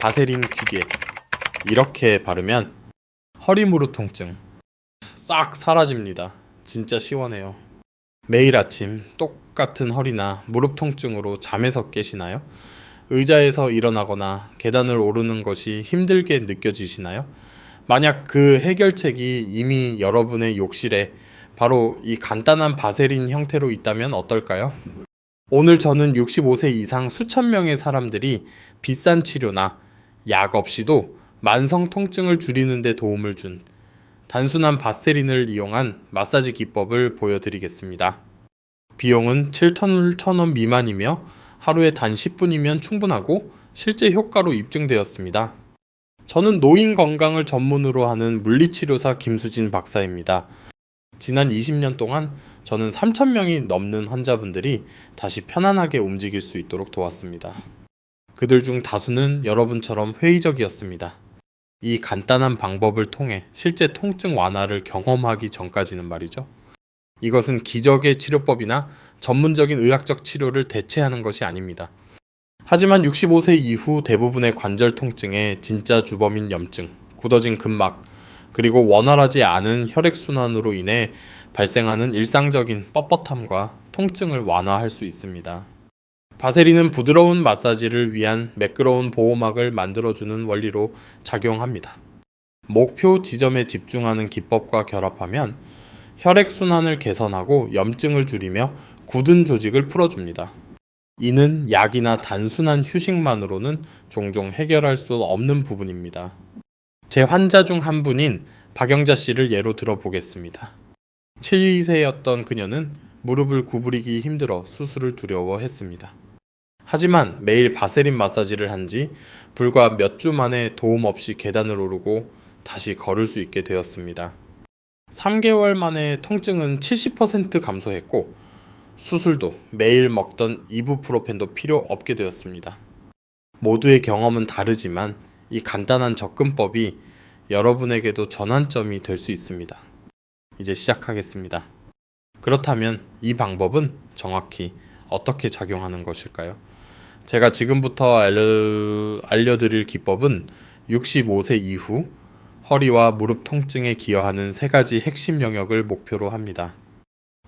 바세린 귀개 이렇게 바르면 허리 무릎 통증 싹 사라집니다. 진짜 시원해요. 매일 아침 똑같은 허리나 무릎 통증으로 잠에서 깨시나요? 의자에서 일어나거나 계단을 오르는 것이 힘들게 느껴지시나요? 만약 그 해결책이 이미 여러분의 욕실에 바로 이 간단한 바세린 형태로 있다면 어떨까요? 오늘 저는 65세 이상 수천 명의 사람들이 비싼 치료나 약 없이도 만성 통증을 줄이는 데 도움을 준 단순한 바세린을 이용한 마사지 기법을 보여드리겠습니다. 비용은 7,000원 미만이며 하루에 단 10분이면 충분하고 실제 효과로 입증되었습니다. 저는 노인 건강을 전문으로 하는 물리치료사 김수진 박사입니다. 지난 20년 동안 저는 3,000명이 넘는 환자분들이 다시 편안하게 움직일 수 있도록 도왔습니다. 그들 중 다수는 여러분처럼 회의적이었습니다. 이 간단한 방법을 통해 실제 통증 완화를 경험하기 전까지는 말이죠. 이것은 기적의 치료법이나 전문적인 의학적 치료를 대체하는 것이 아닙니다. 하지만 65세 이후 대부분의 관절 통증의 진짜 주범인 염증, 굳어진 근막, 그리고 원활하지 않은 혈액순환으로 인해 발생하는 일상적인 뻣뻣함과 통증을 완화할 수 있습니다. 바세린은 부드러운 마사지를 위한 매끄러운 보호막을 만들어주는 원리로 작용합니다. 목표 지점에 집중하는 기법과 결합하면 혈액순환을 개선하고 염증을 줄이며 굳은 조직을 풀어줍니다. 이는 약이나 단순한 휴식만으로는 종종 해결할 수 없는 부분입니다. 제 환자 중 한 분인 박영자 씨를 예로 들어보겠습니다. 7세였던 그녀는 무릎을 구부리기 힘들어 수술을 두려워했습니다. 하지만 매일 바세린 마사지를 한 지 불과 몇 주 만에 도움 없이 계단을 오르고 다시 걸을 수 있게 되었습니다. 3개월 만에 통증은 70% 감소했고 수술도 매일 먹던 이부프로펜도 필요 없게 되었습니다. 모두의 경험은 다르지만 이 간단한 접근법이 여러분에게도 전환점이 될 수 있습니다. 이제 시작하겠습니다. 그렇다면 이 방법은 정확히 어떻게 작용하는 것일까요? 제가 지금부터 알려드릴 기법은 65세 이후 허리와 무릎 통증에 기여하는 3가지 핵심 영역을 목표로 합니다.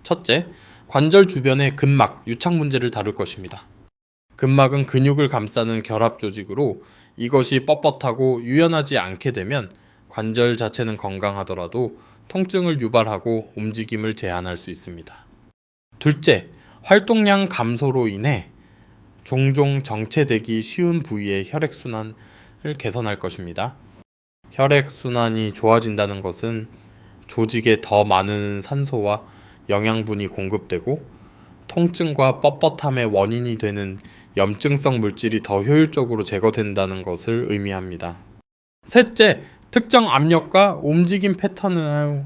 첫째, 관절 주변의 근막, 유착 문제를 다룰 것입니다. 근막은 근육을 감싸는 결합 조직으로 이것이 뻣뻣하고 유연하지 않게 되면 관절 자체는 건강하더라도 통증을 유발하고 움직임을 제한할 수 있습니다. 둘째, 활동량 감소로 인해 종종 정체되기 쉬운 부위의 혈액순환을 개선할 것입니다. 혈액순환이 좋아진다는 것은 조직에 더 많은 산소와 영양분이 공급되고 통증과 뻣뻣함의 원인이 되는 염증성 물질이 더 효율적으로 제거된다는 것을 의미합니다. 셋째, 특정 압력과 움직임 패턴을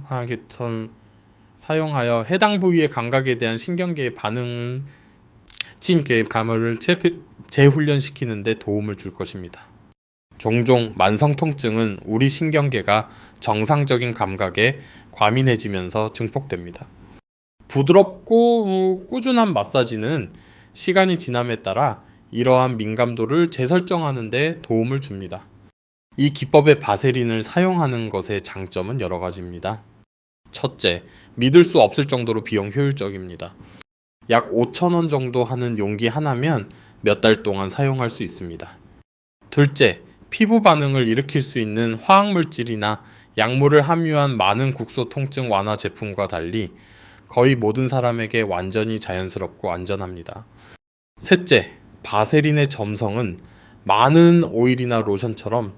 사용하여 해당 부위의 감각에 대한 신경계의 반응을 감을 재훈련시키는 데 도움을 줄 것입니다. 종종 만성 통증은 우리 신경계가 정상적인 감각에 과민해지면서 증폭됩니다. 부드럽고 꾸준한 마사지는 시간이 지남에 따라 이러한 민감도를 재설정하는 데 도움을 줍니다. 이 기법의 바세린을 사용하는 것의 장점은 여러 가지입니다. 첫째, 믿을 수 없을 정도로 비용 효율적입니다. 약 5,000원 정도 하는 용기 하나면 몇 달 동안 사용할 수 있습니다. 둘째, 피부 반응을 일으킬 수 있는 화학물질이나 약물을 함유한 많은 국소 통증 완화 제품과 달리 거의 모든 사람에게 완전히 자연스럽고 안전합니다. 셋째, 바세린의 점성은 많은 오일이나 로션처럼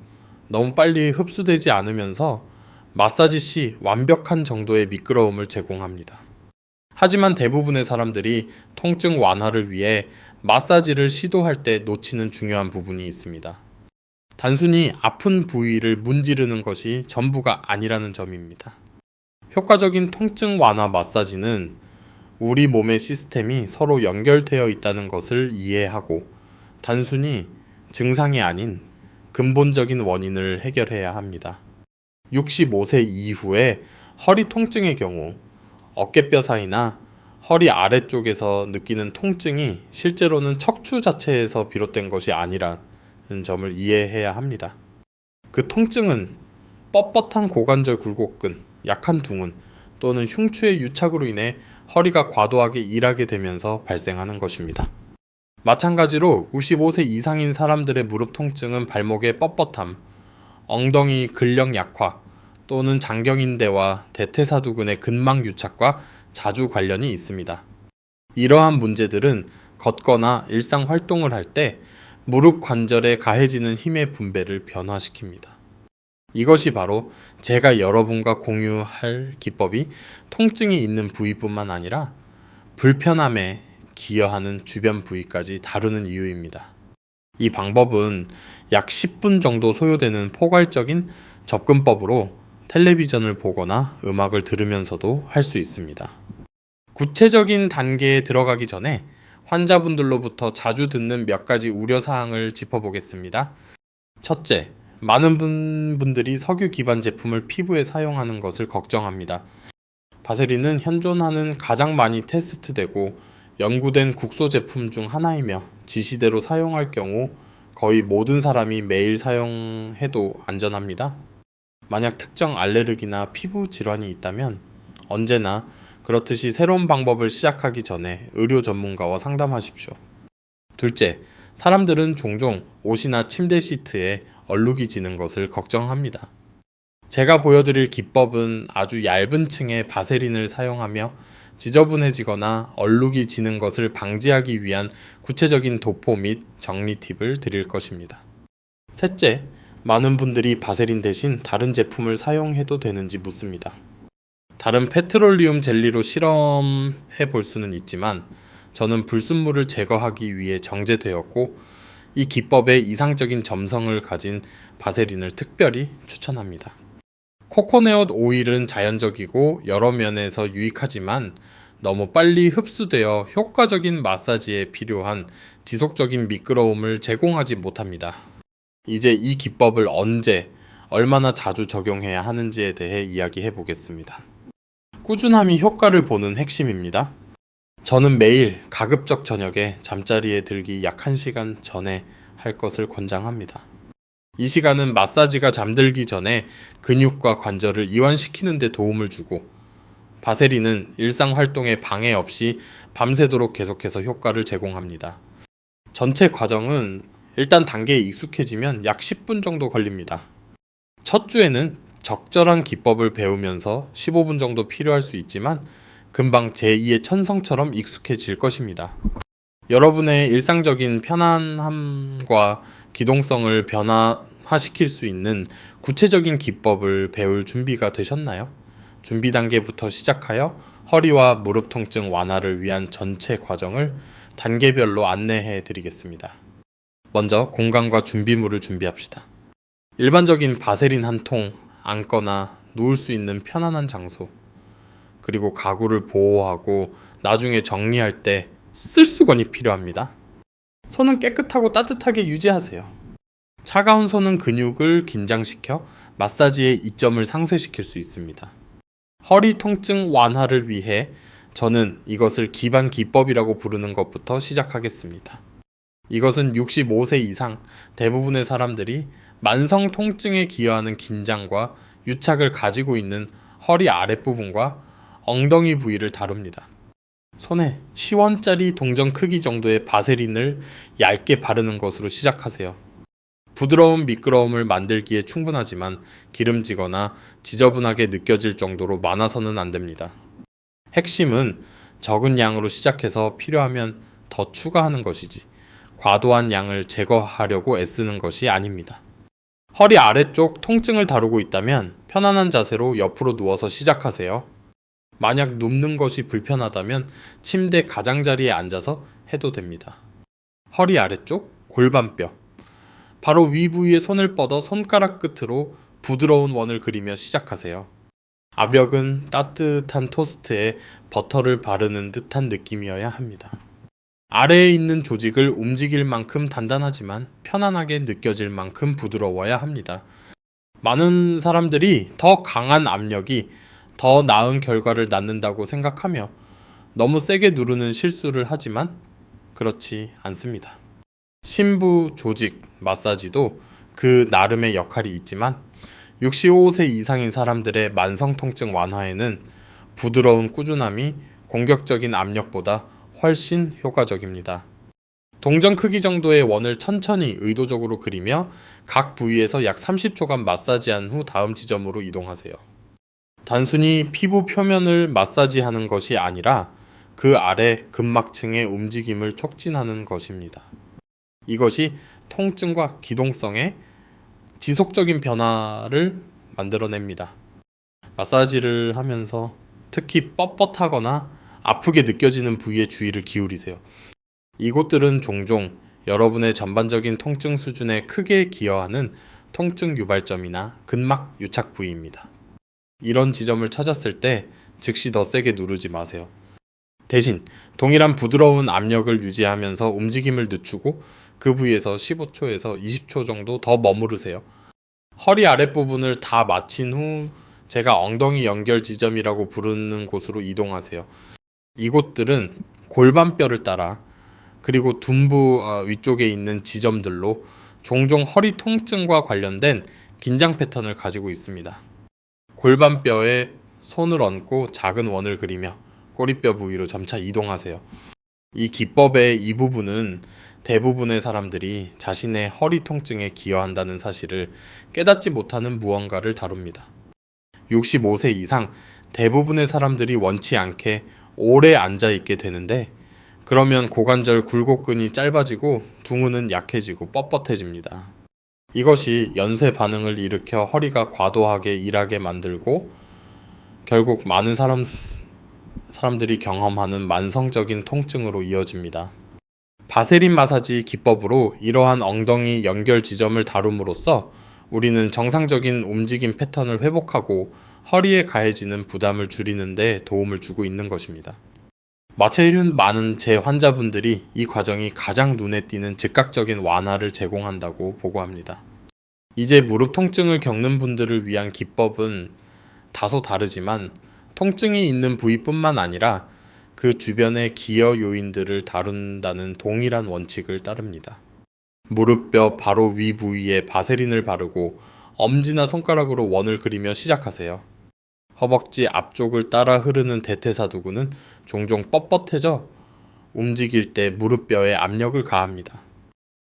너무 빨리 흡수되지 않으면서 마사지 시 완벽한 정도의 미끄러움을 제공합니다. 하지만 대부분의 사람들이 통증 완화를 위해 마사지를 시도할 때 놓치는 중요한 부분이 있습니다. 단순히 아픈 부위를 문지르는 것이 전부가 아니라는 점입니다. 효과적인 통증 완화 마사지는 우리 몸의 시스템이 서로 연결되어 있다는 것을 이해하고 단순히 증상이 아닌 근본적인 원인을 해결해야 합니다. 65세 이후에 허리 통증의 경우 어깨뼈 사이나 허리 아래쪽에서 느끼는 통증이 실제로는 척추 자체에서 비롯된 것이 아니라 점을 이해해야 합니다. 그 통증은 뻣뻣한 고관절 굴곡근, 약한 둥근 또는 흉추의 유착으로 인해 허리가 과도하게 일하게 되면서 발생하는 것입니다. 마찬가지로 55세 이상인 사람들의 무릎 통증은 발목의 뻣뻣함, 엉덩이 근력 약화 또는 장경인대와 대퇴사두근의 근막 유착과 자주 관련이 있습니다. 이러한 문제들은 걷거나 일상 활동을 할 때 무릎 관절에 가해지는 힘의 분배를 변화시킵니다. 이것이 바로 제가 여러분과 공유할 기법이 통증이 있는 부위뿐만 아니라 불편함에 기여하는 주변 부위까지 다루는 이유입니다. 이 방법은 약 10분 정도 소요되는 포괄적인 접근법으로 텔레비전을 보거나 음악을 들으면서도 할 수 있습니다. 구체적인 단계에 들어가기 전에 환자분들로부터 자주 듣는 몇 가지 우려사항을 짚어보겠습니다. 첫째, 많은 분들이 석유 기반 제품을 피부에 사용하는 것을 걱정합니다. 바세린은 현존하는 가장 많이 테스트되고 연구된 국소 제품 중 하나이며 지시대로 사용할 경우 거의 모든 사람이 매일 사용해도 안전합니다. 만약 특정 알레르기나 피부 질환이 있다면 언제나 그렇듯이 새로운 방법을 시작하기 전에 의료 전문가와 상담하십시오. 둘째, 사람들은 종종 옷이나 침대 시트에 얼룩이 지는 것을 걱정합니다. 제가 보여드릴 기법은 아주 얇은 층의 바세린을 사용하며 지저분해지거나 얼룩이 지는 것을 방지하기 위한 구체적인 도포 및 정리 팁을 드릴 것입니다. 셋째, 많은 분들이 바세린 대신 다른 제품을 사용해도 되는지 묻습니다. 다른 페트롤리움 젤리로 실험해 볼 수는 있지만 저는 불순물을 제거하기 위해 정제되었고 이 기법에 이상적인 점성을 가진 바세린을 특별히 추천합니다. 코코넛 오일은 자연적이고 여러 면에서 유익하지만 너무 빨리 흡수되어 효과적인 마사지에 필요한 지속적인 미끄러움을 제공하지 못합니다. 이제 이 기법을 언제, 얼마나 자주 적용해야 하는지에 대해 이야기해 보겠습니다. 꾸준함이 효과를 보는 핵심입니다. 저는 매일 가급적 저녁에 잠자리에 들기 약 1시간 전에 할 것을 권장합니다. 이 시간은 마사지가 잠들기 전에 근육과 관절을 이완시키는 데 도움을 주고 바세린은 일상 활동에 방해 없이 밤새도록 계속해서 효과를 제공합니다. 전체 과정은 일단 단계에 익숙해지면 약 10분 정도 걸립니다. 첫 주에는 적절한 기법을 배우면서 15분 정도 필요할 수 있지만 금방 제2의 천성처럼 익숙해질 것입니다. 여러분의 일상적인 편안함과 기동성을 변화시킬 수 있는 구체적인 기법을 배울 준비가 되셨나요? 준비 단계부터 시작하여 허리와 무릎 통증 완화를 위한 전체 과정을 단계별로 안내해 드리겠습니다. 먼저 공간과 준비물을 준비합시다. 일반적인 바세린 한 통, 앉거나 누울 수 있는 편안한 장소, 그리고 가구를 보호하고 나중에 정리할 때 쓸 수건이 필요합니다. 손은 깨끗하고 따뜻하게 유지하세요. 차가운 손은 근육을 긴장시켜 마사지의 이점을 상쇄시킬 수 있습니다. 허리 통증 완화를 위해 저는 이것을 기반 기법이라고 부르는 것부터 시작하겠습니다. 이것은 65세 이상 대부분의 사람들이 만성 통증에 기여하는 긴장과 유착을 가지고 있는 허리 아랫부분과 엉덩이 부위를 다룹니다. 손에 치원짜리 동전 크기 정도의 바세린을 얇게 바르는 것으로 시작하세요. 부드러운 미끄러움을 만들기에 충분하지만 기름지거나 지저분하게 느껴질 정도로 많아서는 안 됩니다. 핵심은 적은 양으로 시작해서 필요하면 더 추가하는 것이지 과도한 양을 제거하려고 애쓰는 것이 아닙니다. 허리 아래쪽 통증을 다루고 있다면 편안한 자세로 옆으로 누워서 시작하세요. 만약 눕는 것이 불편하다면 침대 가장자리에 앉아서 해도 됩니다. 허리 아래쪽 골반뼈, 바로 위 부위에 손을 뻗어 손가락 끝으로 부드러운 원을 그리며 시작하세요. 압력은 따뜻한 토스트에 버터를 바르는 듯한 느낌이어야 합니다. 아래에 있는 조직을 움직일 만큼 단단하지만 편안하게 느껴질 만큼 부드러워야 합니다. 많은 사람들이 더 강한 압력이 더 나은 결과를 낳는다고 생각하며 너무 세게 누르는 실수를 하지만 그렇지 않습니다. 심부 조직 마사지도 그 나름의 역할이 있지만 65세 이상인 사람들의 만성 통증 완화에는 부드러운 꾸준함이 공격적인 압력보다 훨씬 효과적입니다. 동전 크기 정도의 원을 천천히 의도적으로 그리며 각 부위에서 약 30초간 마사지한 후 다음 지점으로 이동하세요. 단순히 피부 표면을 마사지하는 것이 아니라 그 아래 근막층의 움직임을 촉진하는 것입니다. 이것이 통증과 기동성의 지속적인 변화를 만들어냅니다. 마사지를 하면서 특히 뻣뻣하거나 아프게 느껴지는 부위에 주의를 기울이세요. 이곳들은 종종 여러분의 전반적인 통증 수준에 크게 기여하는 통증 유발점이나 근막 유착 부위입니다. 이런 지점을 찾았을 때 즉시 더 세게 누르지 마세요. 대신 동일한 부드러운 압력을 유지하면서 움직임을 늦추고 그 부위에서 15초에서 20초 정도 더 머무르세요. 허리 아랫부분을 다 마친 후 제가 엉덩이 연결 지점이라고 부르는 곳으로 이동하세요. 이곳들은 골반뼈를 따라 그리고 둔부 위쪽에 있는 지점들로 종종 허리 통증과 관련된 긴장 패턴을 가지고 있습니다. 골반뼈에 손을 얹고 작은 원을 그리며 꼬리뼈 부위로 점차 이동하세요. 이 기법의 이 부분은 대부분의 사람들이 자신의 허리 통증에 기여한다는 사실을 깨닫지 못하는 무언가를 다룹니다. 65세 이상 대부분의 사람들이 원치 않게 오래 앉아있게 되는데 그러면 고관절 굴곡근이 짧아지고 둥근은 약해지고 뻣뻣해집니다. 이것이 연쇄 반응을 일으켜 허리가 과도하게 일하게 만들고 결국 많은 사람들이 경험하는 만성적인 통증으로 이어집니다. 바세린 마사지 기법으로 이러한 엉덩이 연결 지점을 다룸으로써 우리는 정상적인 움직임 패턴을 회복하고 허리에 가해지는 부담을 줄이는 데 도움을 주고 있는 것입니다. 마찰률 많은 제 환자분들이 이 과정이 가장 눈에 띄는 즉각적인 완화를 제공한다고 보고합니다. 이제 무릎 통증을 겪는 분들을 위한 기법은 다소 다르지만 통증이 있는 부위뿐만 아니라 그 주변의 기여 요인들을 다룬다는 동일한 원칙을 따릅니다. 무릎뼈 바로 위 부위에 바세린을 바르고 엄지나 손가락으로 원을 그리며 시작하세요. 허벅지 앞쪽을 따라 흐르는 대퇴사두근은 종종 뻣뻣해져 움직일 때 무릎뼈에 압력을 가합니다.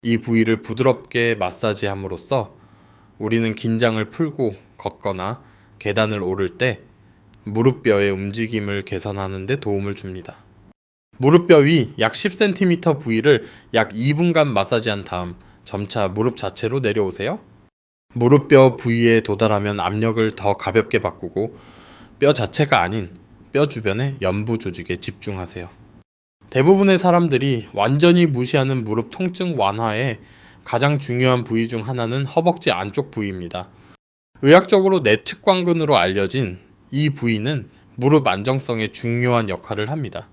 이 부위를 부드럽게 마사지함으로써 우리는 긴장을 풀고 걷거나 계단을 오를 때 무릎뼈의 움직임을 개선하는 데 도움을 줍니다. 무릎뼈 위 약 10cm 부위를 약 2분간 마사지한 다음 점차 무릎 자체로 내려오세요. 무릎뼈 부위에 도달하면 압력을 더 가볍게 바꾸고 뼈 자체가 아닌 뼈 주변의 연부 조직에 집중하세요. 대부분의 사람들이 완전히 무시하는 무릎 통증 완화에 가장 중요한 부위 중 하나는 허벅지 안쪽 부위입니다. 의학적으로 내측광근으로 알려진 이 부위는 무릎 안정성에 중요한 역할을 합니다.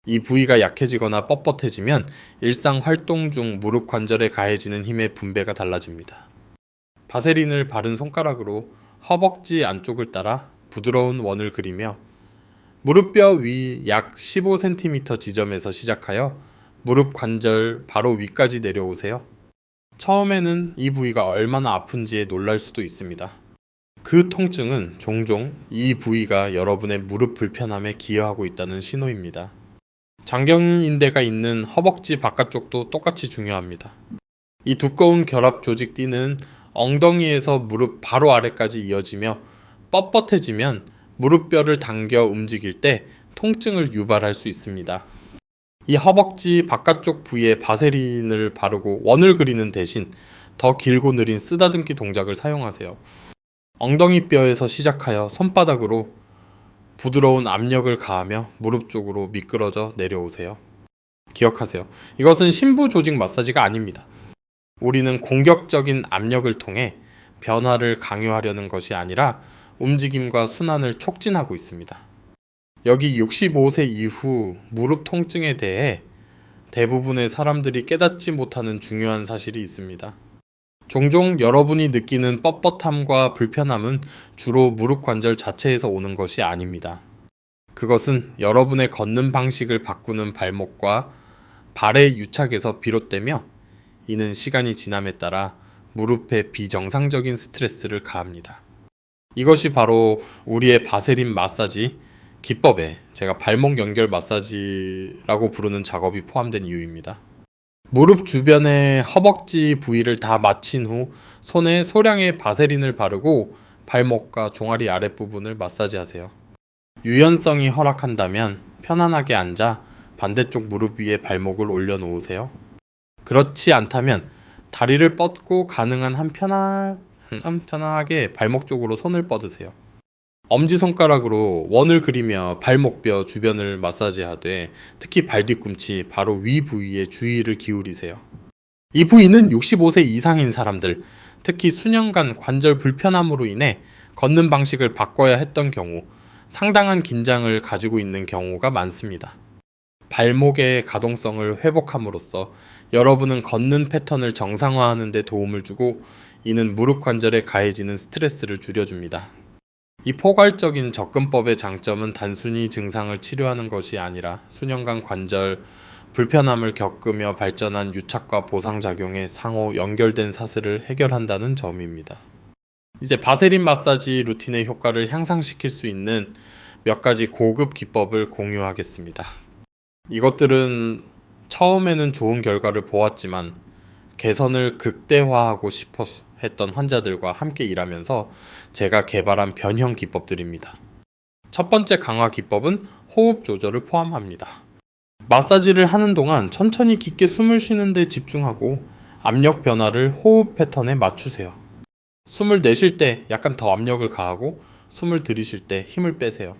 이 부위가 약해지거나 뻣뻣해지면 일상 활동 중 무릎 관절에 가해지는 힘의 분배가 달라집니다. 바세린을 바른 손가락으로 허벅지 안쪽을 따라 부드러운 원을 그리며 무릎뼈 위 약 15cm 지점에서 시작하여 무릎 관절 바로 위까지 내려오세요. 처음에는 이 부위가 얼마나 아픈지에 놀랄 수도 있습니다. 그 통증은 종종 이 부위가 여러분의 무릎 불편함에 기여하고 있다는 신호입니다. 장경인대가 있는 허벅지 바깥쪽도 똑같이 중요합니다. 이 두꺼운 결합 조직띠는 엉덩이에서 무릎 바로 아래까지 이어지며 뻣뻣해지면 무릎뼈를 당겨 움직일 때 통증을 유발할 수 있습니다. 이 허벅지 바깥쪽 부위에 바세린을 바르고 원을 그리는 대신 더 길고 느린 쓰다듬기 동작을 사용하세요. 엉덩이 뼈에서 시작하여 손바닥으로 부드러운 압력을 가하며 무릎 쪽으로 미끄러져 내려오세요. 기억하세요. 이것은 심부 조직 마사지가 아닙니다. 우리는 공격적인 압력을 통해 변화를 강요하려는 것이 아니라 움직임과 순환을 촉진하고 있습니다. 여기 65세 이후 무릎 통증에 대해 대부분의 사람들이 깨닫지 못하는 중요한 사실이 있습니다. 종종 여러분이 느끼는 뻣뻣함과 불편함은 주로 무릎 관절 자체에서 오는 것이 아닙니다. 그것은 여러분의 걷는 방식을 바꾸는 발목과 발의 유착에서 비롯되며 이는 시간이 지남에 따라 무릎에 비정상적인 스트레스를 가합니다. 이것이 바로 우리의 바세린 마사지 기법에 제가 발목 연결 마사지라고 부르는 작업이 포함된 이유입니다. 무릎 주변의 허벅지 부위를 다 마친 후 손에 소량의 바세린을 바르고 발목과 종아리 아랫부분을 마사지하세요. 유연성이 허락한다면 편안하게 앉아 반대쪽 무릎 위에 발목을 올려놓으세요. 그렇지 않다면 다리를 뻗고 가능한 한 편하게 발목 쪽으로 손을 뻗으세요. 엄지손가락으로 원을 그리며 발목뼈 주변을 마사지하되 특히 발뒤꿈치 바로 위 부위에 주의를 기울이세요. 이 부위는 65세 이상인 사람들, 특히 수년간 관절 불편함으로 인해 걷는 방식을 바꿔야 했던 경우 상당한 긴장을 가지고 있는 경우가 많습니다. 발목의 가동성을 회복함으로써 여러분은 걷는 패턴을 정상화하는 데 도움을 주고 이는 무릎 관절에 가해지는 스트레스를 줄여줍니다. 이 포괄적인 접근법의 장점은 단순히 증상을 치료하는 것이 아니라 수년간 관절 불편함을 겪으며 발전한 유착과 보상작용의 상호 연결된 사슬을 해결한다는 점입니다. 이제 바세린 마사지 루틴의 효과를 향상시킬 수 있는 몇 가지 고급 기법을 공유하겠습니다. 이것들은 처음에는 좋은 결과를 보았지만 개선을 극대화하고 싶어 했던 환자들과 함께 일하면서 제가 개발한 변형 기법들입니다. 첫 번째 강화 기법은 호흡 조절을 포함합니다. 마사지를 하는 동안 천천히 깊게 숨을 쉬는 데 집중하고 압력 변화를 호흡 패턴에 맞추세요. 숨을 내쉴 때 약간 더 압력을 가하고 숨을 들이쉴 때 힘을 빼세요.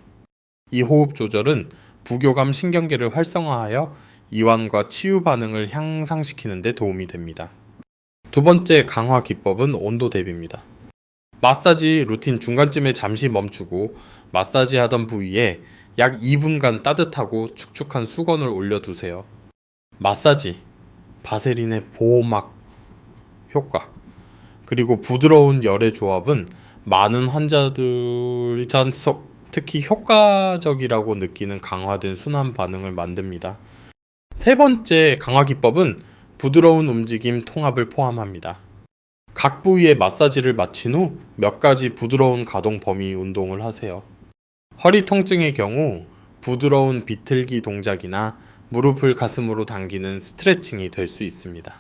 이 호흡 조절은 부교감 신경계를 활성화하여 이완과 치유 반응을 향상시키는 데 도움이 됩니다. 두 번째 강화 기법은 온도 대비입니다. 마사지 루틴 중간쯤에 잠시 멈추고 마사지 하던 부위에 약 2분간 따뜻하고 축축한 수건을 올려두세요. 마사지, 바세린의 보호막 효과, 그리고 부드러운 열의 조합은 많은 환자들이 특히 효과적이라고 느끼는 강화된 순환 반응을 만듭니다. 세 번째 강화 기법은 부드러운 움직임 통합을 포함합니다. 각 부위의 마사지를 마친 후 몇 가지 부드러운 가동 범위 운동을 하세요. 허리 통증의 경우 부드러운 비틀기 동작이나 무릎을 가슴으로 당기는 스트레칭이 될 수 있습니다.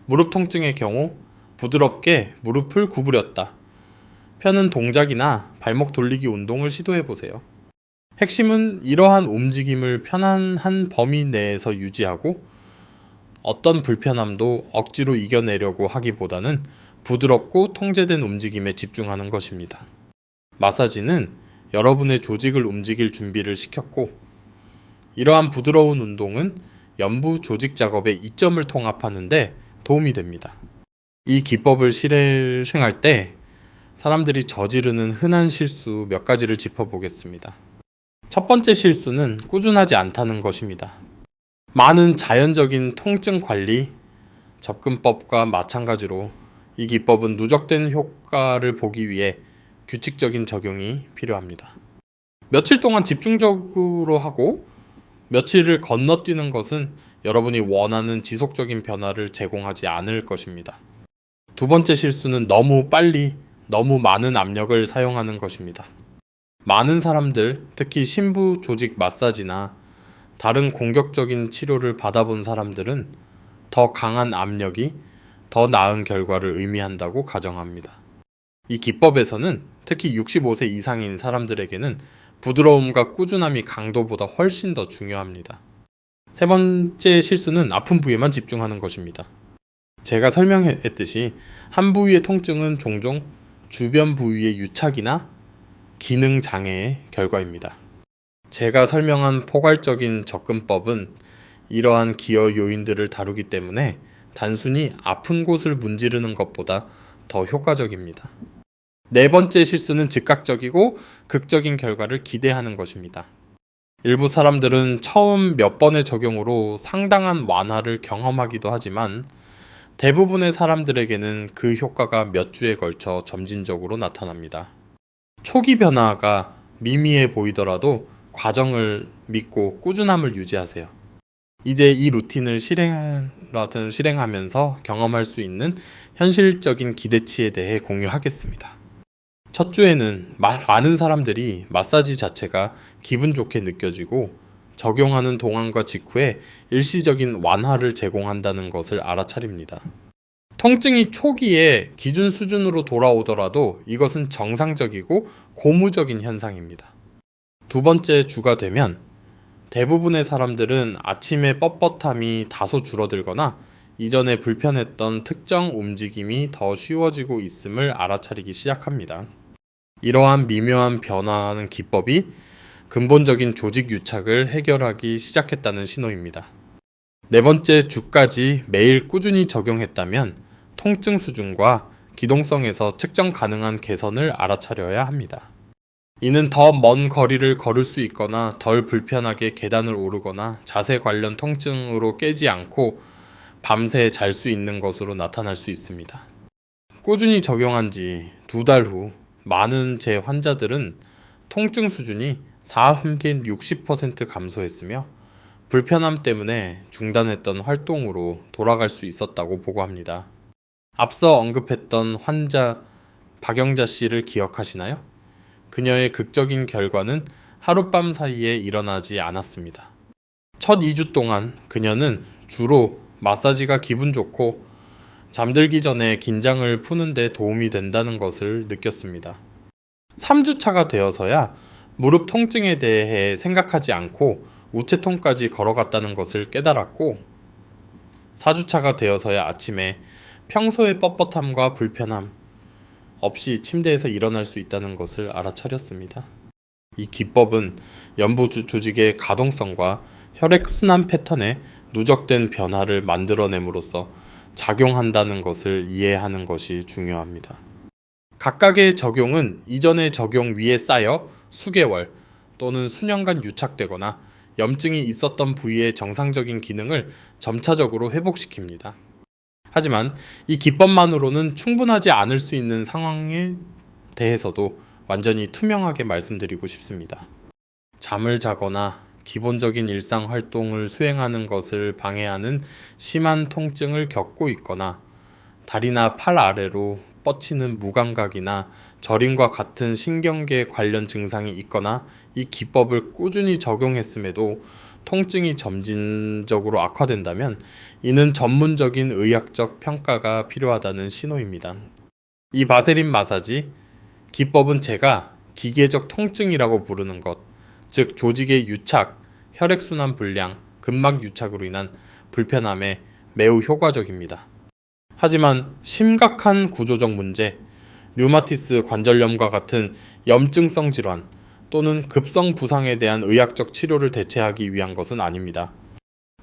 무릎 통증의 경우 부드럽게 무릎을 구부렸다 펴는 동작이나 발목 돌리기 운동을 시도해 보세요. 핵심은 이러한 움직임을 편안한 범위 내에서 유지하고 어떤 불편함도 억지로 이겨내려고 하기보다는 부드럽고 통제된 움직임에 집중하는 것입니다. 마사지는 여러분의 조직을 움직일 준비를 시켰고 이러한 부드러운 운동은 연부 조직 작업의 이점을 통합하는 데 도움이 됩니다. 이 기법을 실행할 때 사람들이 저지르는 흔한 실수 몇 가지를 짚어보겠습니다. 첫 번째 실수는 꾸준하지 않다는 것입니다. 많은 자연적인 통증 관리 접근법과 마찬가지로 이 기법은 누적된 효과를 보기 위해 규칙적인 적용이 필요합니다. 며칠 동안 집중적으로 하고 며칠을 건너뛰는 것은 여러분이 원하는 지속적인 변화를 제공하지 않을 것입니다. 두 번째 실수는 너무 빨리 너무 많은 압력을 사용하는 것입니다. 많은 사람들, 특히 심부 조직 마사지나 다른 공격적인 치료를 받아본 사람들은 더 강한 압력이 더 나은 결과를 의미한다고 가정합니다. 이 기법에서는 특히 65세 이상인 사람들에게는 부드러움과 꾸준함이 강도보다 훨씬 더 중요합니다. 세 번째 실수는 아픈 부위에만 집중하는 것입니다. 제가 설명했듯이 한 부위의 통증은 종종 주변 부위의 유착이나 기능 장애의 결과입니다. 제가 설명한 포괄적인 접근법은 이러한 기여 요인들을 다루기 때문에 단순히 아픈 곳을 문지르는 것보다 더 효과적입니다. 네 번째 실수는 즉각적이고 극적인 결과를 기대하는 것입니다. 일부 사람들은 처음 몇 번의 적용으로 상당한 완화를 경험하기도 하지만 대부분의 사람들에게는 그 효과가 몇 주에 걸쳐 점진적으로 나타납니다. 초기 변화가 미미해 보이더라도 과정을 믿고 꾸준함을 유지하세요. 이제 이 루틴을 실행하면서 경험할 수 있는 현실적인 기대치에 대해 공유하겠습니다. 첫 주에는 많은 사람들이 마사지 자체가 기분 좋게 느껴지고 적용하는 동안과 직후에 일시적인 완화를 제공한다는 것을 알아차립니다. 통증이 초기에 기준 수준으로 돌아오더라도 이것은 정상적이고 고무적인 현상입니다. 두 번째 주가 되면 대부분의 사람들은 아침에 뻣뻣함이 다소 줄어들거나 이전에 불편했던 특정 움직임이 더 쉬워지고 있음을 알아차리기 시작합니다. 이러한 미묘한 변화하는 기법이 근본적인 조직 유착을 해결하기 시작했다는 신호입니다. 네 번째 주까지 매일 꾸준히 적용했다면 통증 수준과 기동성에서 측정 가능한 개선을 알아차려야 합니다. 이는 더 먼 거리를 걸을 수 있거나 덜 불편하게 계단을 오르거나 자세 관련 통증으로 깨지 않고 밤새 잘 수 있는 것으로 나타날 수 있습니다. 꾸준히 적용한 지 2달 후 많은 제 환자들은 통증 수준이 40 đến 60% 감소했으며 불편함 때문에 중단했던 활동으로 돌아갈 수 있었다고 보고합니다. 앞서 언급했던 환자 박영자 씨를 기억하시나요? 그녀의 극적인 결과는 하룻밤 사이에 일어나지 않았습니다. 첫 2주 동안 그녀는 주로 마사지가 기분 좋고 잠들기 전에 긴장을 푸는 데 도움이 된다는 것을 느꼈습니다. 3주차가 되어서야 무릎 통증에 대해 생각하지 않고 우체통까지 걸어갔다는 것을 깨달았고 4주차가 되어서야 아침에 평소의 뻣뻣함과 불편함 없이 침대에서 일어날 수 있다는 것을 알아차렸습니다. 이 기법은 연부 조직의 가동성과 혈액순환 패턴에 누적된 변화를 만들어냄으로써 작용한다는 것을 이해하는 것이 중요합니다. 각각의 적용은 이전의 적용 위에 쌓여 수개월 또는 수년간 유착되거나 염증이 있었던 부위의 정상적인 기능을 점차적으로 회복시킵니다. 하지만 이 기법만으로는 충분하지 않을 수 있는 상황에 대해서도 완전히 투명하게 말씀드리고 싶습니다. 잠을 자거나 기본적인 일상 활동을 수행하는 것을 방해하는 심한 통증을 겪고 있거나 다리나 팔 아래로 뻗치는 무감각이나 저림과 같은 신경계 관련 증상이 있거나 이 기법을 꾸준히 적용했음에도 통증이 점진적으로 악화된다면 이는 전문적인 의학적 평가가 필요하다는 신호입니다. 이 바세린 마사지 기법은 제가 기계적 통증이라고 부르는 것, 즉 조직의 유착, 혈액순환 불량, 근막 유착으로 인한 불편함에 매우 효과적입니다. 하지만 심각한 구조적 문제, 류마티스 관절염과 같은 염증성 질환 또는 급성 부상에 대한 의학적 치료를 대체하기 위한 것은 아닙니다.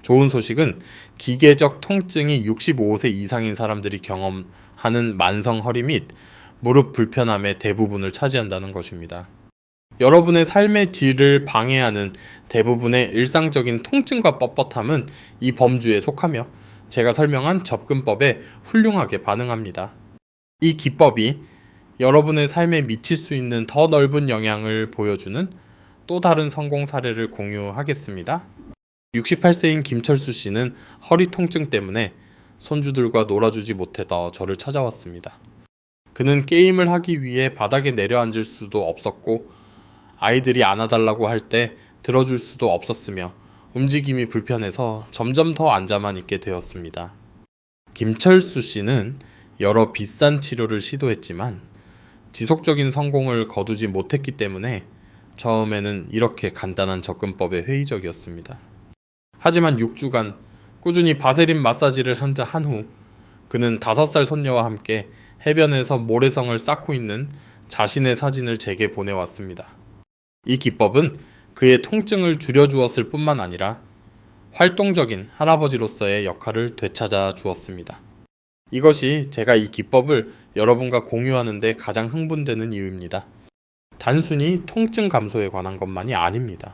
좋은 소식은 기계적 통증이 65세 이상인 사람들이 경험하는 만성 허리 및 무릎 불편함의 대부분을 차지한다는 것입니다. 여러분의 삶의 질을 방해하는 대부분의 일상적인 통증과 뻣뻣함은 이 범주에 속하며 제가 설명한 접근법에 훌륭하게 반응합니다. 이 기법이 여러분의 삶에 미칠 수 있는 더 넓은 영향을 보여주는 또 다른 성공 사례를 공유하겠습니다. 68세인 김철수 씨는 허리 통증 때문에 손주들과 놀아주지 못해서 저를 찾아왔습니다. 그는 게임을 하기 위해 바닥에 내려앉을 수도 없었고 아이들이 안아달라고 할 때 들어줄 수도 없었으며 움직임이 불편해서 점점 더 앉아만 있게 되었습니다. 김철수 씨는 여러 비싼 치료를 시도했지만 지속적인 성공을 거두지 못했기 때문에 처음에는 이렇게 간단한 접근법에 회의적이었습니다. 하지만 6주간 꾸준히 바세린 마사지를 한 후 그는 5살 손녀와 함께 해변에서 모래성을 쌓고 있는 자신의 사진을 제게 보내왔습니다. 이 기법은 그의 통증을 줄여주었을 뿐만 아니라 활동적인 할아버지로서의 역할을 되찾아 주었습니다. 이것이 제가 이 기법을 여러분과 공유하는 데 가장 흥분되는 이유입니다. 단순히 통증 감소에 관한 것만이 아닙니다.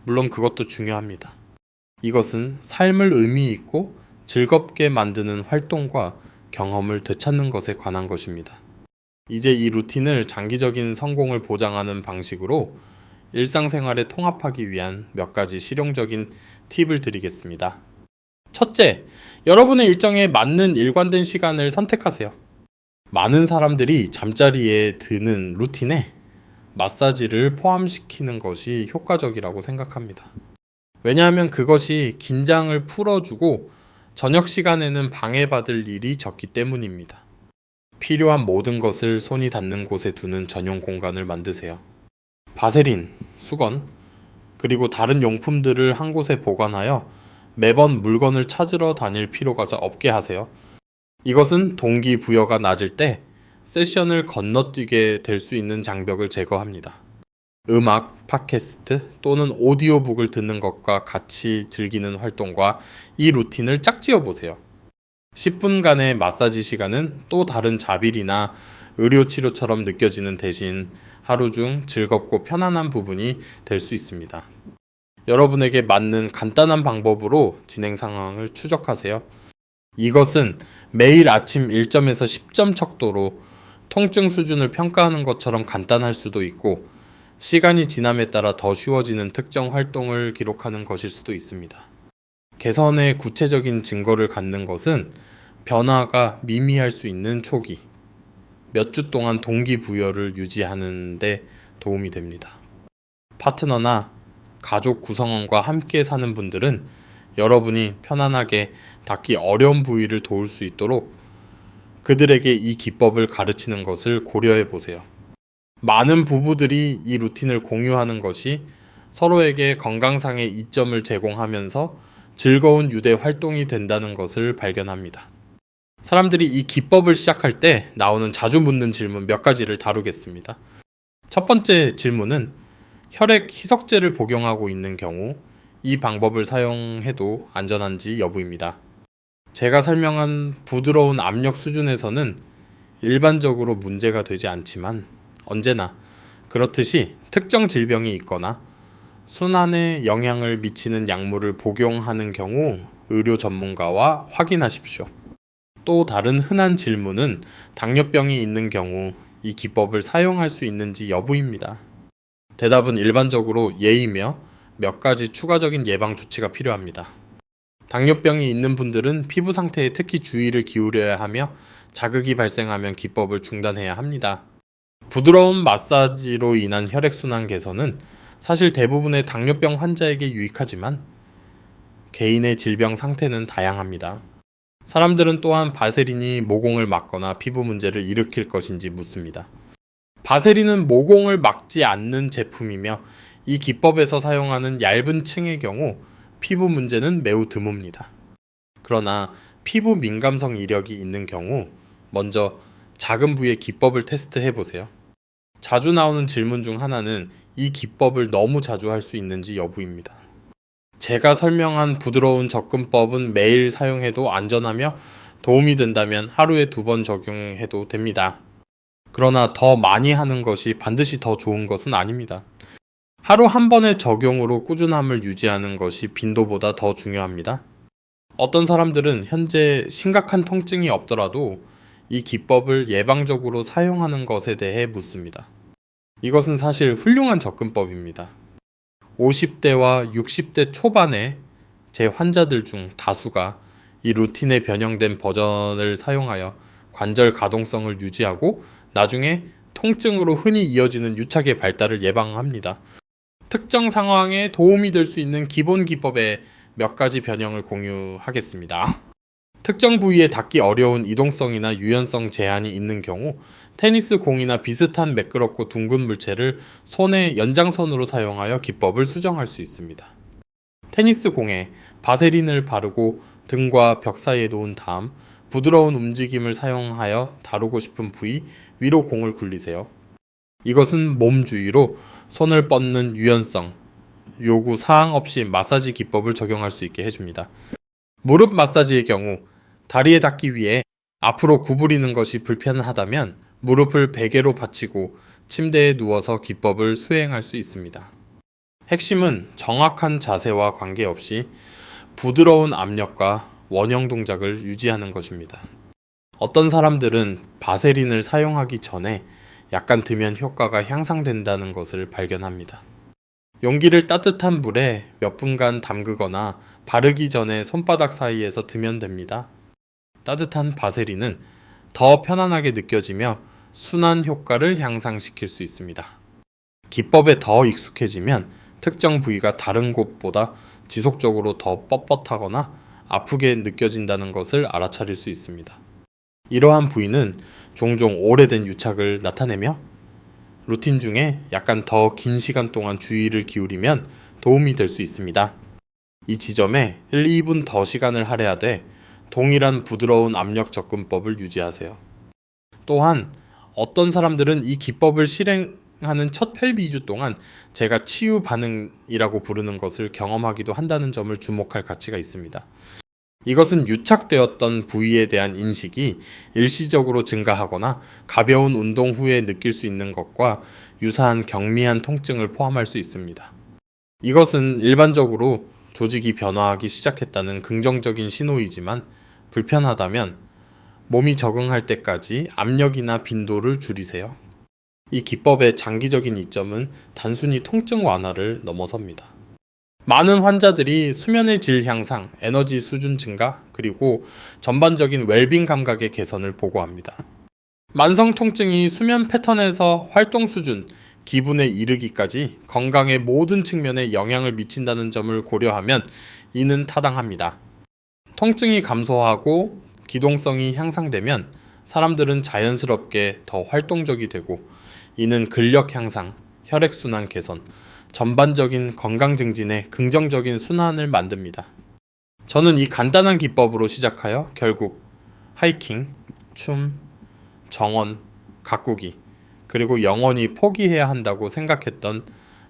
물론 그것도 중요합니다. 이것은 삶을 의미 있고 즐겁게 만드는 활동과 경험을 되찾는 것에 관한 것입니다. 이제 이 루틴을 장기적인 성공을 보장하는 방식으로 일상생활에 통합하기 위한 몇 가지 실용적인 팁을 드리겠습니다. 첫째, 여러분의 일정에 맞는 일관된 시간을 선택하세요. 많은 사람들이 잠자리에 드는 루틴에 마사지를 포함시키는 것이 효과적이라고 생각합니다. 왜냐하면 그것이 긴장을 풀어주고 저녁 시간에는 방해받을 일이 적기 때문입니다. 필요한 모든 것을 손이 닿는 곳에 두는 전용 공간을 만드세요. 바세린, 수건, 그리고 다른 용품들을 한 곳에 보관하여 매번 물건을 찾으러 다닐 필요가 없게 하세요. 이것은 동기부여가 낮을 때 세션을 건너뛰게 될 수 있는 장벽을 제거합니다. 음악, 팟캐스트 또는 오디오북을 듣는 것과 같이 즐기는 활동과 이 루틴을 짝지어 보세요. 10분간의 마사지 시간은 또 다른 자빌이나 의료치료처럼 느껴지는 대신 하루 중 즐겁고 편안한 부분이 될 수 있습니다. 여러분에게 맞는 간단한 방법으로 진행 상황을 추적하세요. 이것은 매일 아침 1점에서 10점 척도로 통증 수준을 평가하는 것처럼 간단할 수도 있고, 시간이 지남에 따라 더 쉬워지는 특정 활동을 기록하는 것일 수도 있습니다. 개선의 구체적인 증거를 갖는 것은 변화가 미미할 수 있는 초기, 몇 주 동안 동기부여를 유지하는 데 도움이 됩니다. 파트너나 가족 구성원과 함께 사는 분들은 여러분이 편안하게 닿기 어려운 부위를 도울 수 있도록 그들에게 이 기법을 가르치는 것을 고려해 보세요. 많은 부부들이 이 루틴을 공유하는 것이 서로에게 건강상의 이점을 제공하면서 즐거운 유대 활동이 된다는 것을 발견합니다. 사람들이 이 기법을 시작할 때 나오는 자주 묻는 질문 몇 가지를 다루겠습니다. 첫 번째 질문은 혈액 희석제를 복용하고 있는 경우 이 방법을 사용해도 안전한지 여부입니다. 제가 설명한 부드러운 압력 수준에서는 일반적으로 문제가 되지 않지만, 언제나 그렇듯이 특정 질병이 있거나 순환에 영향을 미치는 약물을 복용하는 경우 의료 전문가와 확인하십시오. 또 다른 흔한 질문은 당뇨병이 있는 경우 이 기법을 사용할 수 있는지 여부입니다. 대답은 일반적으로 예이며 몇 가지 추가적인 예방 조치가 필요합니다. 당뇨병이 있는 분들은 피부 상태에 특히 주의를 기울여야 하며 자극이 발생하면 기법을 중단해야 합니다. 부드러운 마사지로 인한 혈액순환 개선은 사실 대부분의 당뇨병 환자에게 유익하지만 개인의 질병 상태는 다양합니다. 사람들은 또한 바세린이 모공을 막거나 피부 문제를 일으킬 것인지 묻습니다. 바세린은 모공을 막지 않는 제품이며 이 기법에서 사용하는 얇은 층의 경우 피부 문제는 매우 드뭅니다. 그러나 피부 민감성 이력이 있는 경우 먼저 작은 부위의 기법을 테스트해 보세요. 자주 나오는 질문 중 하나는 이 기법을 너무 자주 할 수 있는지 여부입니다. 제가 설명한 부드러운 접근법은 매일 사용해도 안전하며 도움이 된다면 하루에 2번 적용해도 됩니다. 그러나 더 많이 하는 것이 반드시 더 좋은 것은 아닙니다. 하루 한 번의 적용으로 꾸준함을 유지하는 것이 빈도보다 더 중요합니다. 어떤 사람들은 현재 심각한 통증이 없더라도 이 기법을 예방적으로 사용하는 것에 대해 묻습니다. 이것은 사실 훌륭한 접근법입니다. 50대와 60대 초반의 제 환자들 중 다수가 이 루틴에 변형된 버전을 사용하여 관절 가동성을 유지하고 나중에 통증으로 흔히 이어지는 유착의 발달을 예방합니다. 특정 상황에 도움이 될 수 있는 기본 기법의 몇 가지 변형을 공유하겠습니다. 특정 부위에 닿기 어려운 이동성이나 유연성 제한이 있는 경우 테니스 공이나 비슷한 매끄럽고 둥근 물체를 손의 연장선으로 사용하여 기법을 수정할 수 있습니다. 테니스 공에 바세린을 바르고 등과 벽 사이에 놓은 다음 부드러운 움직임을 사용하여 다루고 싶은 부위 위로 공을 굴리세요. 이것은 몸 주위로 손을 뻗는 유연성, 요구 사항 없이 마사지 기법을 적용할 수 있게 해줍니다. 무릎 마사지의 경우 다리에 닿기 위해 앞으로 구부리는 것이 불편하다면 무릎을 베개로 받치고 침대에 누워서 기법을 수행할 수 있습니다. 핵심은 정확한 자세와 관계없이 부드러운 압력과 원형 동작을 유지하는 것입니다. 어떤 사람들은 바세린을 사용하기 전에 약간 드면 효과가 향상된다는 것을 발견합니다. 용기를 따뜻한 물에 몇 분간 담그거나 바르기 전에 손바닥 사이에서 드면 됩니다. 따뜻한 바세린은 더 편안하게 느껴지며 순환 효과를 향상시킬 수 있습니다. 기법에 더 익숙해지면 특정 부위가 다른 곳보다 지속적으로 더 뻣뻣하거나 아프게 느껴진다는 것을 알아차릴 수 있습니다. 이러한 부위는 종종 오래된 유착을 나타내며 루틴 중에 약간 더 긴 시간 동안 주의를 기울이면 도움이 될 수 있습니다. 이 지점에 1, 2분 더 시간을 할애하되 동일한 부드러운 압력 접근법을 유지하세요. 또한 어떤 사람들은 이 기법을 실행하는 첫 펠비 2주 동안 제가 치유 반응이라고 부르는 것을 경험하기도 한다는 점을 주목할 가치가 있습니다. 이것은 유착되었던 부위에 대한 인식이 일시적으로 증가하거나 가벼운 운동 후에 느낄 수 있는 것과 유사한 경미한 통증을 포함할 수 있습니다. 이것은 일반적으로 조직이 변화하기 시작했다는 긍정적인 신호이지만 불편하다면 몸이 적응할 때까지 압력이나 빈도를 줄이세요. 이 기법의 장기적인 이점은 단순히 통증 완화를 넘어섭니다. 많은 환자들이 수면의 질 향상, 에너지 수준 증가, 그리고 전반적인 웰빙 감각의 개선을 보고합니다. 만성 통증이 수면 패턴에서 활동 수준, 기분에 이르기까지 건강의 모든 측면에 영향을 미친다는 점을 고려하면 이는 타당합니다. 통증이 감소하고 기동성이 향상되면 사람들은 자연스럽게 더 활동적이 되고 이는 근력 향상, 혈액순환 개선, 전반적인 건강 증진에 긍정적인 순환을 만듭니다. 저는 이 간단한 기법으로 시작하여 결국 하이킹, 춤, 정원, 가꾸기, 그리고 영원히 포기해야 한다고 생각했던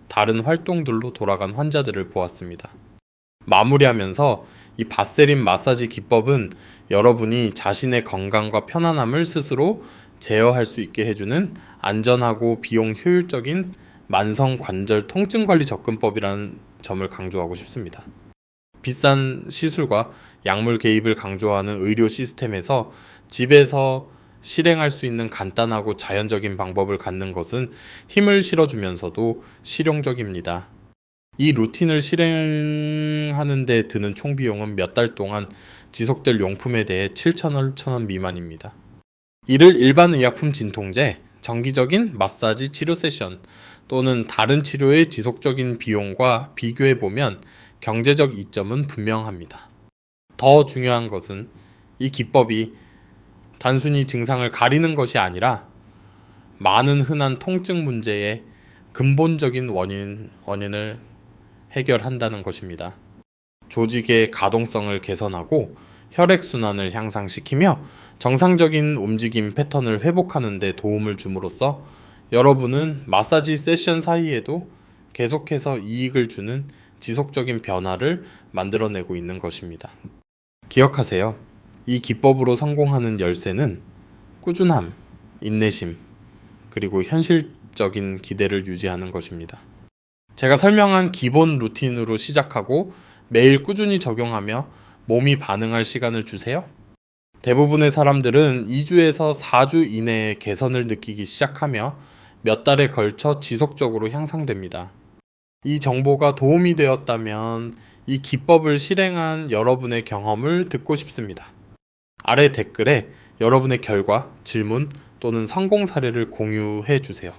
다른 활동들로 돌아간 환자들을 보았습니다. 마무리하면서 이 바세린 마사지 기법은 여러분이 자신의 건강과 편안함을 스스로 제어할 수 있게 해주는 안전하고 비용 효율적인 만성 관절 통증 관리 접근법이라는 점을 강조하고 싶습니다. 비싼 시술과 약물 개입을 강조하는 의료 시스템에서 집에서 실행할 수 있는 간단하고 자연적인 방법을 갖는 것은 힘을 실어주면서도 실용적입니다. 이 루틴을 실행하는 데 드는 총 비용은 몇 달 동안 지속될 용품에 대해 7,000원 미만입니다. 이를 일반 의약품 진통제, 정기적인 마사지 치료 세션 또는 다른 치료의 지속적인 비용과 비교해보면 경제적 이점은 분명합니다. 더 중요한 것은 이 기법이 단순히 증상을 가리는 것이 아니라 많은 흔한 통증 문제의 근본적인 원인을 해결한다는 것입니다. 조직의 가동성을 개선하고 혈액순환을 향상시키며 정상적인 움직임 패턴을 회복하는 데 도움을 줌으로써 여러분은 마사지 세션 사이에도 계속해서 이익을 주는 지속적인 변화를 만들어내고 있는 것입니다. 기억하세요. 이 기법으로 성공하는 열쇠는 꾸준함, 인내심, 그리고 현실적인 기대를 유지하는 것입니다. 제가 설명한 기본 루틴으로 시작하고 매일 꾸준히 적용하며 몸이 반응할 시간을 주세요. 대부분의 사람들은 2주에서 4주 이내에 개선을 느끼기 시작하며 몇 달에 걸쳐 지속적으로 향상됩니다. 이 정보가 도움이 되었다면 이 기법을 실행한 여러분의 경험을 듣고 싶습니다. 아래 댓글에 여러분의 결과, 질문 또는 성공 사례를 공유해 주세요.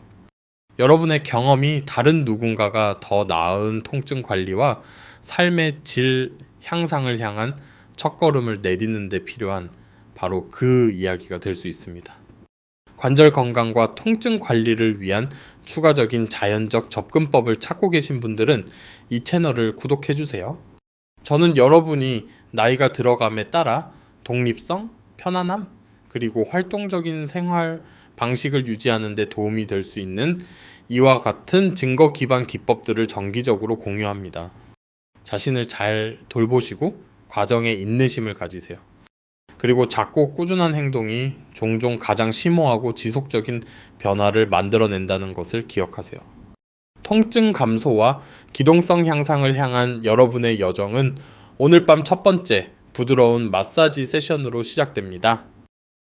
여러분의 경험이 다른 누군가가 더 나은 통증 관리와 삶의 질 향상을 향한 첫걸음을 내딛는 데 필요한 바로 그 이야기가 될 수 있습니다. 관절 건강과 통증 관리를 위한 추가적인 자연적 접근법을 찾고 계신 분들은 이 채널을 구독해 주세요. 저는 여러분이 나이가 들어감에 따라 독립성, 편안함, 그리고 활동적인 생활 방식을 유지하는 데 도움이 될 수 있는 이와 같은 증거 기반 기법들을 정기적으로 공유합니다. 자신을 잘 돌보시고 과정에 인내심을 가지세요. 그리고 작고 꾸준한 행동이 종종 가장 심오하고 지속적인 변화를 만들어낸다는 것을 기억하세요. 통증 감소와 기동성 향상을 향한 여러분의 여정은 오늘 밤 첫 번째 부드러운 마사지 세션으로 시작됩니다.